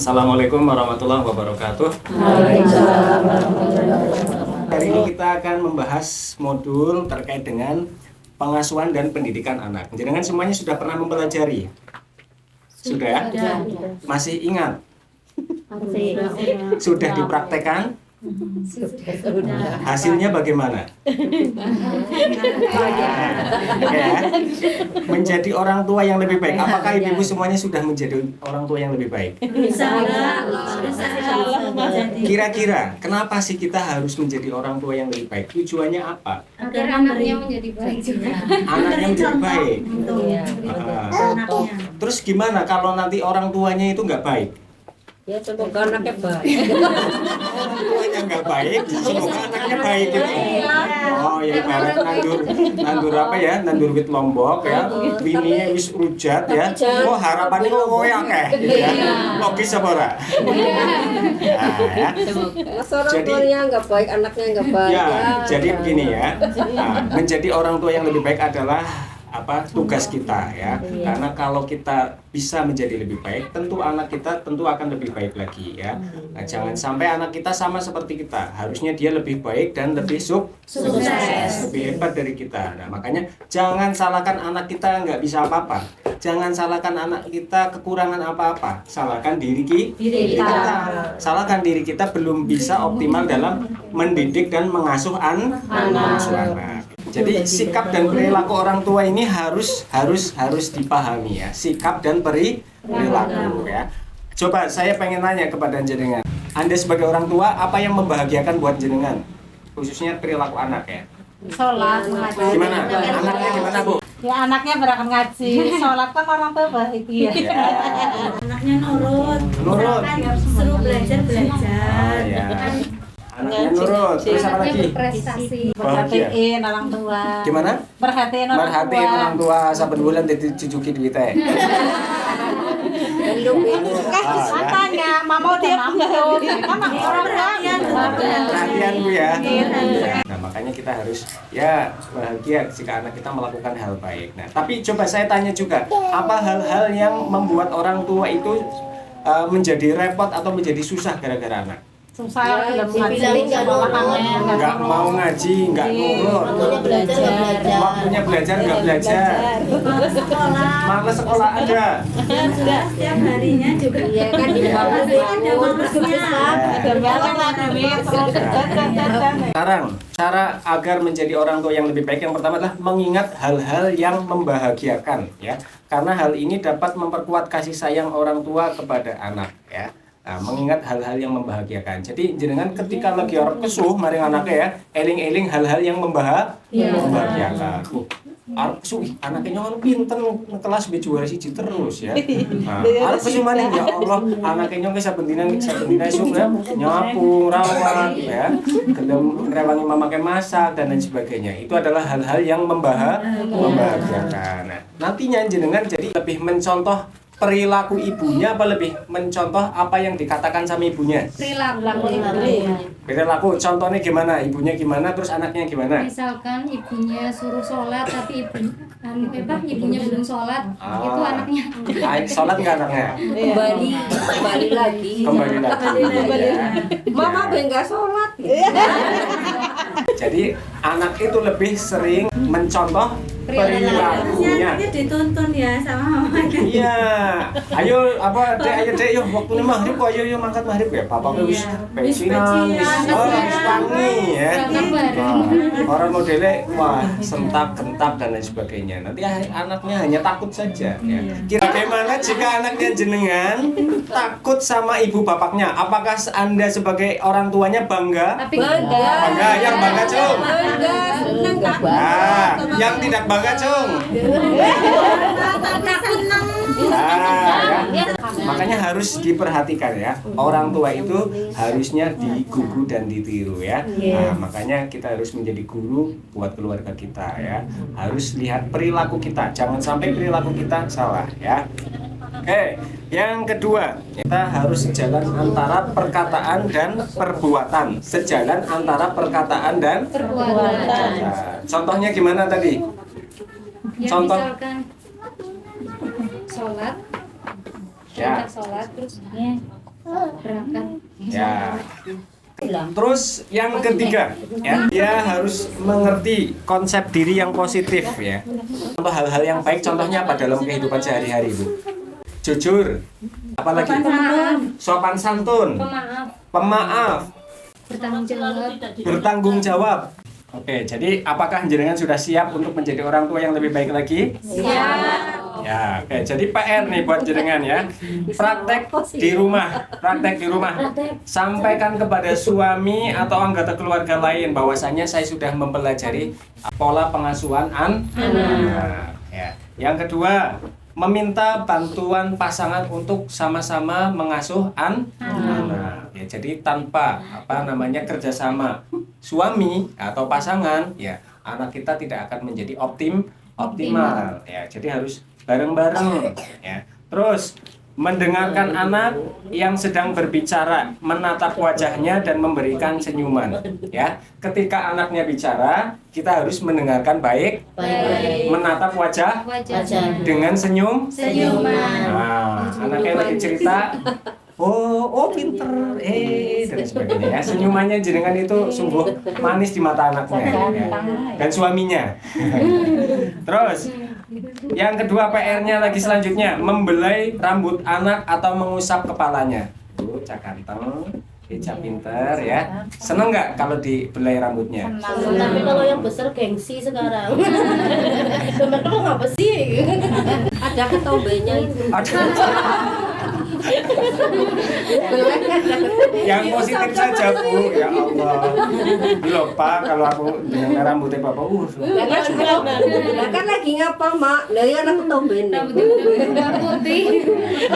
Assalamualaikum warahmatullahi wabarakatuh. Waalaikumsalam warahmatullahi wabarakatuh. Hari ini kita akan membahas modul terkait dengan pengasuhan dan pendidikan anak. Jenengan semuanya sudah pernah mempelajari? Sudah? Masih ingat? Sudah dipraktekkan? Hasilnya bagaimana? Ya. Menjadi orang tua yang lebih baik. Apakah ibu-ibu semuanya sudah menjadi orang tua yang lebih baik? Kira-kira kenapa sih kita harus menjadi orang tua yang lebih baik? Tujuannya apa? Agar anaknya menjadi baik juga. Anaknya menjadi baik. Anaknya. Terus gimana kalau nanti orang tuanya itu nggak baik? Ya semoga anaknya baik. Orang tuanya nggak baik, semoga anaknya baik gitu. Oh ya, ibarat nandur apa ya? Nandur wit lombok ya. Bininya wis rujat ya. Oh harapannya kok kowe akeh ya. Logis apa ora? Nah, ya. Orang tuanya nggak baik, anaknya nggak baik. Ya, jadi begini ya. Nah, menjadi orang tua yang lebih baik adalah tugas kita ya. Karena kalau kita bisa menjadi lebih baik, tentu anak kita tentu akan lebih baik lagi ya. Nah, jangan sampai anak kita sama seperti kita. Harusnya dia lebih baik dan lebih sukses, lebih hebat dari kita. Nah, makanya jangan salahkan anak kita nggak bisa apa-apa. Jangan salahkan anak kita kekurangan apa-apa. Salahkan diri kita. Salahkan diri kita belum bisa optimal dalam mendidik dan mengasuh anak. Jadi sikap dan perilaku orang tua ini harus dipahami ya. Sikap dan perilaku ya. Coba saya pengen nanya kepada jenengan. Anda sebagai orang tua, apa yang membahagiakan buat jenengan? Khususnya perilaku anak ya. Sholat, ngaji. Gimana? Anaknya gimana, Bu? Ya anaknya berangkat ngaji, sholat kan orang tua bahagia. Anaknya nurut. Seru belajar. Ya. Anaknya nurut. Terus apa lagi? Berprestasi. Perhatiin orang tua. Gimana? Perhatiin orang tua. Merhatiin orang tua saben bulan dicucuki duitnya. Katanya, mama udah mampu. Mama orang Perhatian Bu ya. Nah makanya kita harus ya bahagia jika anak kita melakukan hal baik. Nah tapi coba saya tanya juga, apa hal-hal yang membuat orang tua itu menjadi repot atau menjadi susah gara-gara anak? susah nggak mau ngaji, nggak nurut, waktunya belajar nggak belajar, malas sekolah ada. Setiap harinya juga. Iya kan di bawah Sekarang cara agar menjadi orang tua yang lebih baik yang pertama adalah mengingat hal-hal yang membahagiakan ya, karena hal ini dapat memperkuat kasih sayang orang tua kepada anak ya. Nah, mengingat hal-hal yang membahagiakan. Jadi jenengan ketika lagi orang kesuh maring anaknya ya, eling-eling hal-hal yang membahagiakan. Arep kesuh, anaknya nyong pinter kelas be juara siji terus ya. Nah, arep kesuh maning ya Allah, anaknya nyong saben dina esuk ya nyapu, rawat ya, gelem ngrewangi mamake masak dan lain sebagainya. Itu adalah hal-hal yang membahagiakan. Nah, nantinya jenengan jadi lebih mencontoh perilaku ibunya apa lebih mencontoh apa yang dikatakan sama ibunya? Perilaku, contohnya gimana? Ibunya gimana, terus anaknya gimana? Misalkan ibunya suruh sholat tapi ibunya belum sholat, itu anaknya. Sholat nggak anaknya? kembali lagi. Ya. Mama nggak sholat. Jadi anak itu lebih sering mencontoh perilakunya. Dituntun ya sama mama. Iya. Ayo dek yuk waktunya maghrib kok ayo mangkat maghrib ya. Papa wis pensiunan, wis wangi ya. Orang modelnya wah sentak gentap dan lain sebagainya. Nanti anaknya hanya takut saja ya. Kira bagaimana jika anaknya jenengan takut sama ibu bapaknya? Apakah Anda sebagai orang tuanya bangga? Bangga, yang bangga cung. Nah, yang tidak bangga cung. Ya. Makanya harus diperhatikan ya. Orang tua itu harusnya digugu dan ditiru ya. Nah, makanya kita harus menjadi guru buat keluarga kita ya. Harus lihat perilaku kita. Jangan sampai perilaku kita salah ya. Oke, yang kedua, kita harus sejalan antara perkataan dan perbuatan. Sejalan antara perkataan dan perbuatan. Contohnya gimana tadi? Ya, Contoh. misalkan sholat, Ya. sholat terus Ya. Terus yang ketiga, ya, dia harus mengerti konsep diri yang positif, ya. Contoh hal-hal yang baik, contohnya apa dalam kehidupan sehari-hari, Bu? Jujur, apalagi sopan santun, pemaaf, bertanggung jawab. Oke, jadi apakah jenengan sudah siap untuk menjadi orang tua yang lebih baik lagi? Siap. Ya, oke. Jadi PR nih buat jenengan ya. Praktek di rumah, Sampaikan kepada suami atau anggota keluarga lain bahwasanya saya sudah mempelajari pola pengasuhan anak. Ya. Yang kedua, meminta bantuan pasangan untuk sama-sama mengasuh anak. Ya, jadi tanpa kerjasama suami atau pasangan, ya anak kita tidak akan menjadi optimal. Ya, jadi harus bareng-bareng. Ya. Terus mendengarkan anak yang sedang berbicara, menatap wajahnya dan memberikan senyuman. Ya, ketika anaknya bicara, kita harus mendengarkan baik. Menatap wajah dengan senyuman. Nah, anaknya lagi cerita, oh pinter, dan sebagainya. Ya, senyumannya jenengan itu sungguh manis di mata anaknya, ya. Dan suaminya. Terus yang kedua PR-nya lagi selanjutnya, membelai rambut anak atau mengusap kepalanya. Tuh, cak ganteng, cak pinter, ya. Seneng nggak kalau dibelai rambutnya? Tapi kalau yang besar gengsi sekarang. Teman-teman ngapa sih? Ada ketombenya itu. Yang positif saja, Bu. Ya Allah. Loh, Pak, kalau aku dengan rambutnya Bapak, kan lagi ngapa, Mak? Dari anak ketombenya. Putih.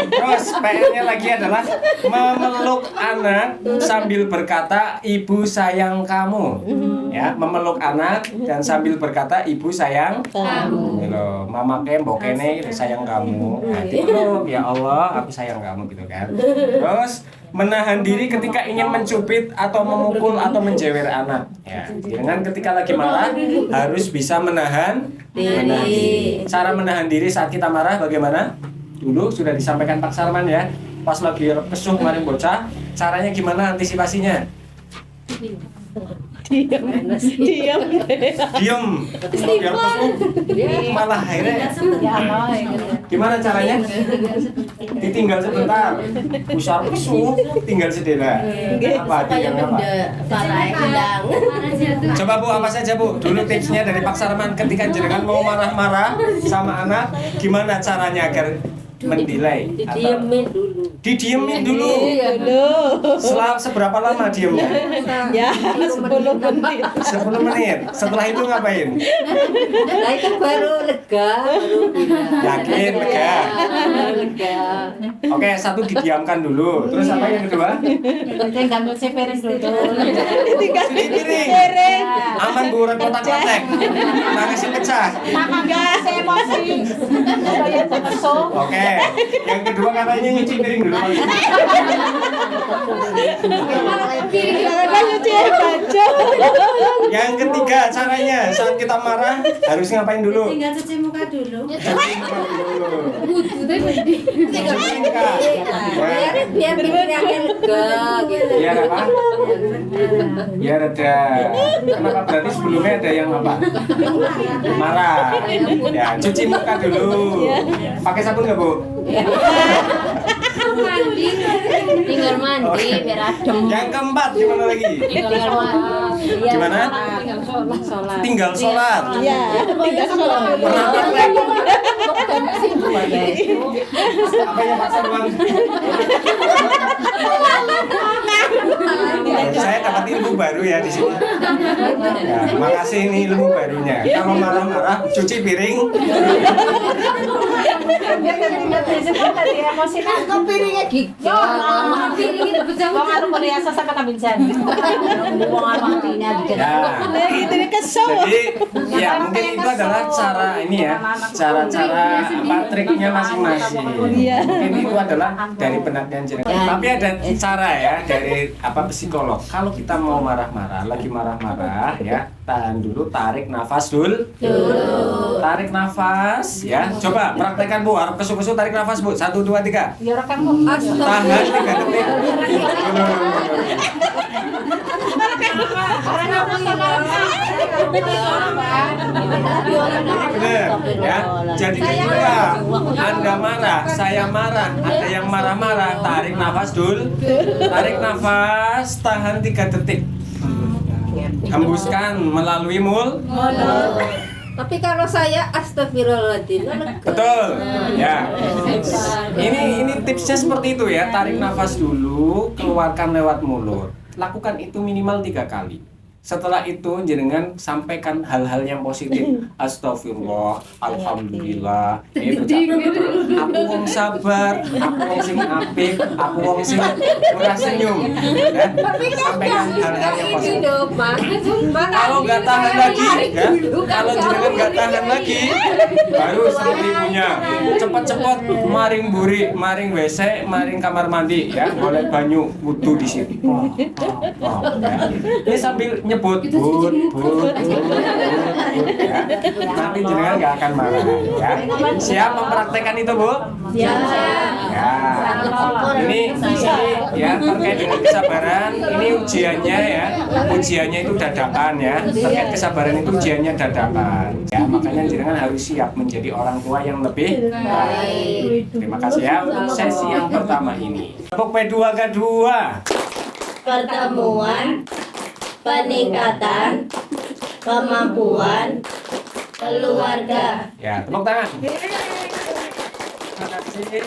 Terus PR-nya lagi adalah memeluk anak sambil berkata, "Ibu sayang kamu." Ya, memeluk anak dan sambil berkata, "Ibu sayang kamu." Loh, mama mbok kene sayang kamu. Nah, dipeluk, ya Allah, aku sayang kamu gitu kan. Terus menahan diri ketika ingin mencubit atau memukul atau menjewer anak. Ya, dengan ketika lagi marah harus bisa menahan diri. Cara menahan diri saat kita marah bagaimana? Dulu sudah disampaikan Pak Sarman ya. Pas lagi kesuh kemarin bocah, caranya gimana antisipasinya? Diam. Biar kesuh malah akhirnya. Gimana caranya? Ditinggal sebentar. Usar kesuh, tinggal sedela. Apa yang apa? Coba Bu, apa saja Bu? Dulu tipsnya dari Pak Sarman ketika jenengan mau marah-marah sama anak, gimana caranya agar mendilai? Didiemin dulu. Seberapa lama diemnya? Ya, 10 menit. 10 menit. Setelah itu ngapain? Nah, itu baru lega, Yakin lega. Oke, satu didiamkan dulu. Terus apa yang kedua? Tinggal cuci piring dulu. Cuci piring. Aman Bu, kotak-kotak. Nangisnya pecah. Gas emosi. Saya terkesuh. Oke. Yang kedua katanya nyuci piring dulu. Cuci baju. Yang ketiga caranya saat kita marah harus ngapain dulu? Tinggal cuci muka dulu. Cuci muka dulu. Butuh deh gede. Cuci muka. biar pikirannya lega gitu. Biar apa? Biar ada. Kenapa berarti sebelumnya ada yang apa? Marah. Ya, cuci muka dulu. Pakai sabun nggak Bu? Mandi. Tinggal mandi biar adem. Yang keempat gimana lagi? Tinggal mandi. Gimana? Tinggal sholat. Iya, tinggal sholat. Pernah praktek? Apa yang Pak Sarwan? Saya dapat ilmu baru ya di sini. Ya, makasih ini ilmu barunya. Kalau marah-marah, cuci piring. Emosi kan piringnya giga. Piring itu pecah. Wong arep meriasa sampe ngambil jan. Wong arep matinya gitu. Ya. Gitu kesel. Jadi ya mungkin itu adalah cara ini ya, cara-cara apa triknya masing-masing. Mungkin itu adalah dari penelitian jenengan. Tapi ada cara ya dari apa psikolog. Kalau kita mau marah-marah, lagi marah-marah ya, tahan dulu, tarik nafas dulu. Tarik nafas ya. Coba praktekkan Bu, harap kesu-kesu tarik nafas Bu. 1 2 3. Ya rekam kok. Tahan 3 detik. Bener ya. Jadi kedua, Anda marah, saya marah, ada yang marah-marah, tarik nafas dulu. Tarik nafas, tahan 3 detik. Hembuskan melalui mulut. Tapi kalau saya astagfirullahaladzim. Betul. Ya. Ini tipsnya seperti itu ya. Tarik nafas dulu, keluarkan lewat mulut. Lakukan itu minimal 3 kali. Setelah itu jenengan sampaikan hal-hal yang positif. Astagfirullah, alhamdulillah. Itu aku wong sabar, aku wong sing apik, aku wong sing murah senyum. Ya. Sampaikan hal-hal yang positif. Kalau nggak tahan lagi, ya, kalau jenengan nggak tahan lagi, baru seperti ibunya, cepet-cepet maring buri, maring WC, maring kamar mandi, ya, boleh banyu wudu di situ. Ya. Ini sambil nyebut but, ya. Nanti jenengan nggak akan marah, ya. Siap mempraktekkan itu, Bu? Ya. Ya. Ini ya terkait dengan kesabaran, ini ujiannya ya. Ujiannya itu dadakan ya. Terkait kesabaran itu ujiannya dadakan. Ya, makanya jenengan harus siap menjadi orang tua yang lebih baik. Terima kasih ya untuk sesi yang pertama ini. Tepuk P2 kedua. Pertemuan, peningkatan, kemampuan, keluarga. Ya, tepuk tangan. Terima kasih.